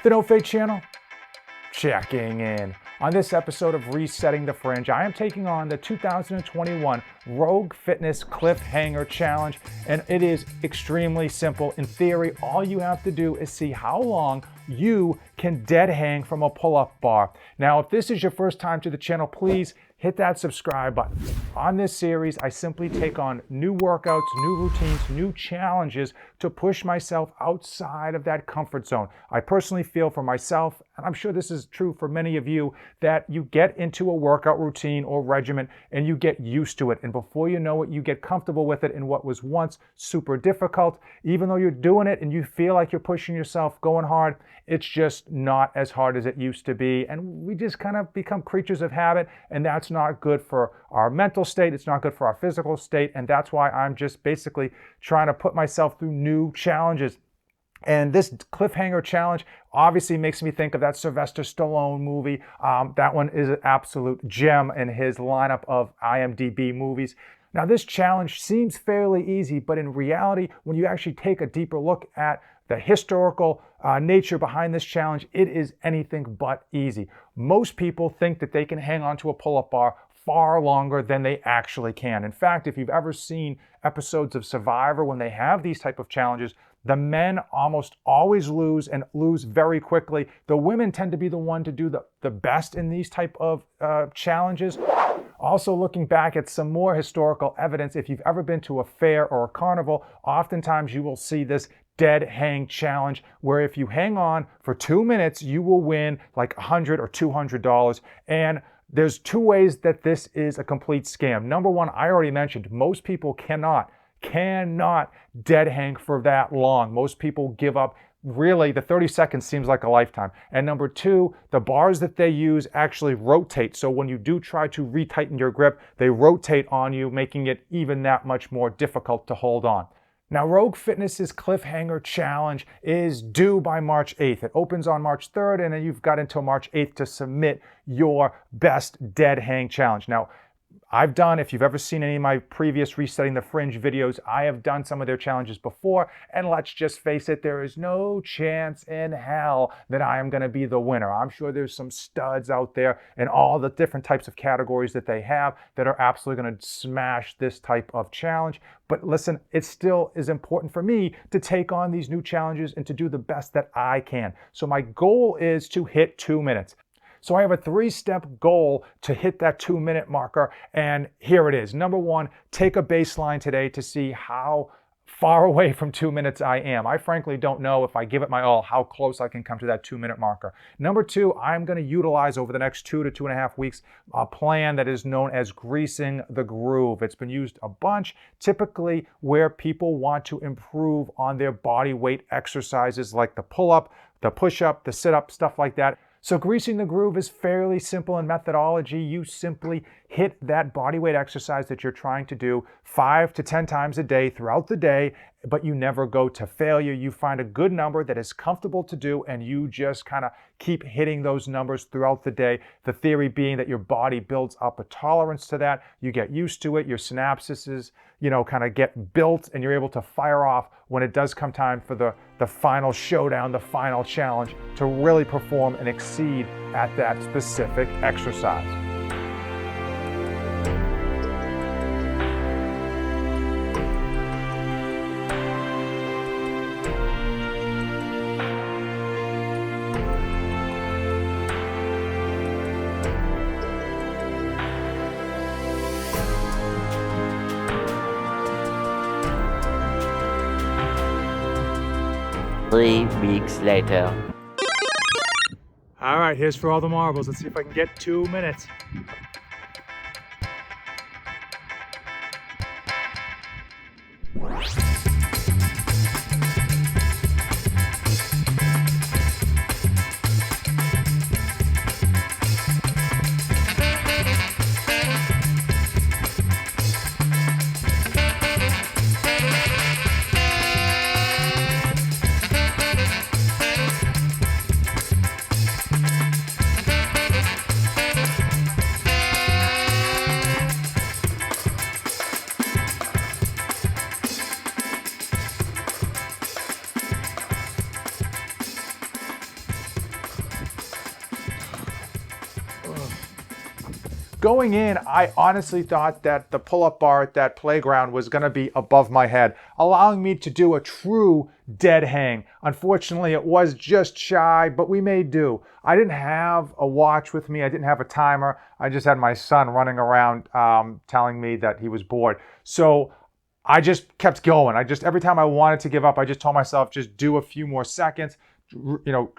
The No Fate channel, checking in. On this episode of Resetting the Fringe, I am taking on the 2021 Rogue Fitness Cliffhanger Challenge, and it is extremely simple. In theory, all you have to do is see how long you can dead hang from a pull-up bar. Now, if this is your first time to the channel, please hit that subscribe button. On this series, I simply take on new workouts, new routines, new challenges to push myself outside of that comfort zone. I personally feel for myself, and I'm sure this is true for many of you, that you get into a workout routine or regimen and you get used to it. And before you know it, you get comfortable with it in what was once super difficult. Even though you're doing it and you feel like you're pushing yourself, going hard, it's just not as hard as it used to be. And we just kind of become creatures of habit, and that's not good for our mental state. It's not good for our physical state. And that's why I'm just basically trying to put myself through new challenges. And this cliffhanger challenge obviously makes me think of that Sylvester Stallone movie. That one is an absolute gem in his lineup of IMDb movies. Now, this challenge seems fairly easy, but in reality, when you actually take a deeper look at the historical nature behind this challenge, it is anything but easy. Most people think that they can hang on to a pull-up bar far longer than they actually can. In fact, if you've ever seen episodes of Survivor when they have these type of challenges, the men almost always lose and lose very quickly. The women tend to be the one to do the best in these type of challenges. Also, looking back at some more historical evidence, if you've ever been to a fair or a carnival, oftentimes you will see this dead hang challenge where if you hang on for 2 minutes, you will win like $100 or $200. And there's two ways that this is a complete scam. Number one, I already mentioned, most people cannot dead hang for that long. Most people give up. Really, the 30 seconds seems like a lifetime. And number two, the bars that they use actually rotate. So when you do try to retighten your grip, they rotate on you, making it even that much more difficult to hold on. Now, Rogue Fitness's Cliffhanger Challenge is due by March 8th. It opens on March 3rd, and then you've got until March 8th to submit your best dead hang challenge. Now, I've done, if you've ever seen any of my previous Resetting the Fringe videos, I have done some of their challenges before, and let's just face it, there is no chance in hell that I am going to be the winner. I'm sure there's some studs out there in all the different types of categories that they have that are absolutely going to smash this type of challenge. But listen, it still is important for me to take on these new challenges and to do the best that I can. So my goal is to hit 2 minutes. So I have a 3-step goal to hit that 2-minute marker, and here it is. Number one, take a baseline today to see how far away from 2 minutes I am. I frankly don't know, if I give it my all, how close I can come to that 2-minute marker. Number two, I'm going to utilize over the next 2 to 2.5 weeks a plan that is known as greasing the groove. It's been used a bunch, typically where people want to improve on their body weight exercises like the pull-up, the push-up, the sit-up, stuff like that. So greasing the groove is fairly simple in methodology. You simply hit that bodyweight exercise that you're trying to do 5 to 10 times a day throughout the day, but you never go to failure. You find a good number that is comfortable to do, and you just kind of keep hitting those numbers throughout the day. The theory being that your body builds up a tolerance to that. You get used to it. Your synapses, kind of get built, and you're able to fire off when it does come time for the final showdown, the final challenge, to really perform and exceed at that specific exercise. Three weeks later. All right, here's for all the marbles. Let's see if I can get 2 minutes. Going in, I honestly thought that the pull-up bar at that playground was going to be above my head, allowing me to do a true dead hang. Unfortunately, it was just shy, but we made do. I didn't have a watch with me. I didn't have a timer. I just had my son running around telling me that he was bored. So I just kept going. Every time I wanted to give up, I just told myself, just do a few more seconds,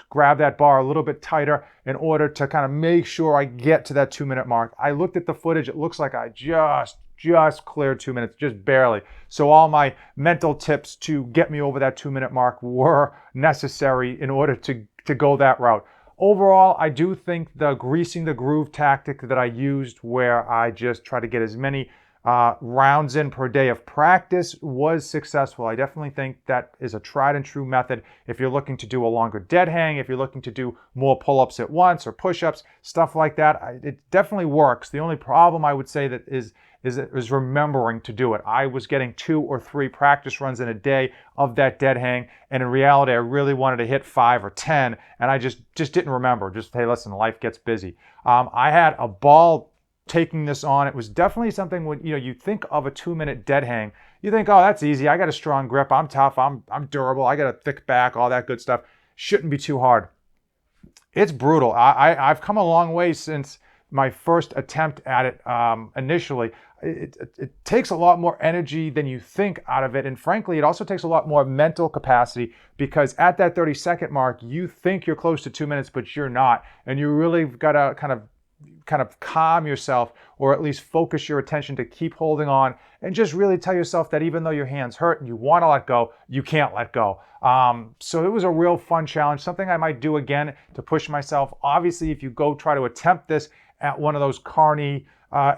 grab that bar a little bit tighter in order to kind of make sure I get to that 2-minute mark. I looked at the footage. It looks like I just cleared 2 minutes, just barely. So all my mental tips to get me over that 2-minute mark were necessary in order to go that route. Overall, I do think the greasing the groove tactic that I used, where I just try to get as many rounds in per day of practice, was successful. I definitely think that is a tried and true method if you're looking to do a longer dead hang, if you're looking to do more pull-ups at once or push-ups, stuff like that. It definitely works. The only problem I would say that is remembering to do it. I was getting 2 or 3 practice runs in a day of that dead hang, and in reality I really wanted to hit 5 or 10, and I just didn't remember. Just, hey, listen, life gets busy. I had a ball taking this on. It was definitely something when you think of a 2-minute dead hang, you think, oh, that's easy. I got a strong grip. I'm tough. I'm durable. I got a thick back. All that good stuff. Shouldn't be too hard. It's brutal. I've come a long way since my first attempt at it initially. It takes a lot more energy than you think out of it, and frankly, it also takes a lot more mental capacity, because at that 30-second mark, you think you're close to 2 minutes, but you're not, and you really got to kind of calm yourself, or at least focus your attention to keep holding on, and just really tell yourself that even though your hands hurt and you want to let go, you can't let go. So it was a real fun challenge, something I might do again to push myself. Obviously, if you go try to attempt this at one of those Carney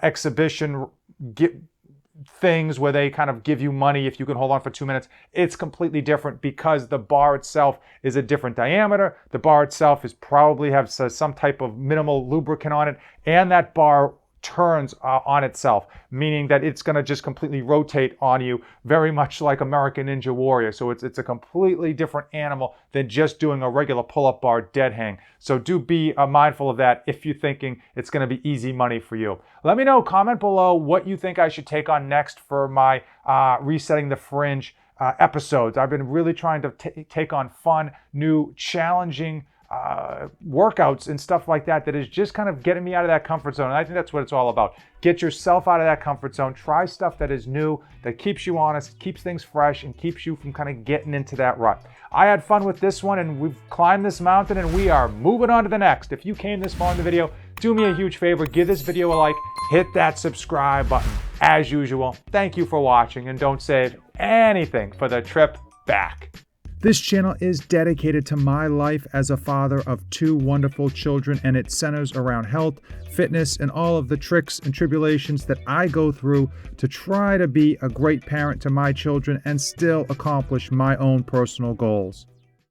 exhibition things where they kind of give you money if you can hold on for 2 minutes, it's completely different, because the bar itself is a different diameter. The bar itself is probably has some type of minimal lubricant on it, and that bar turns on itself, meaning that it's going to just completely rotate on you, very much like American Ninja Warrior. So it's a completely different animal than just doing a regular pull-up bar dead hang. So do be mindful of that if you're thinking it's going to be easy money for you. Let me know, comment below what you think I should take on next for my Resetting the Fringe episodes. I've been really trying to take on fun, new, challenging workouts and stuff like that is just kind of getting me out of that comfort zone. And I think that's what it's all about. Get yourself out of that comfort zone. Try stuff that is new, that keeps you honest, keeps things fresh, and keeps you from kind of getting into that rut. I had fun with this one, and we've climbed this mountain, and we are moving on to the next. If you came this far in the video, do me a huge favor, give this video a like, hit that subscribe button. As usual, thank you for watching, and don't save anything for the trip back. This channel is dedicated to my life as a father of 2 wonderful children, and it centers around health, fitness, and all of the tricks and tribulations that I go through to try to be a great parent to my children and still accomplish my own personal goals.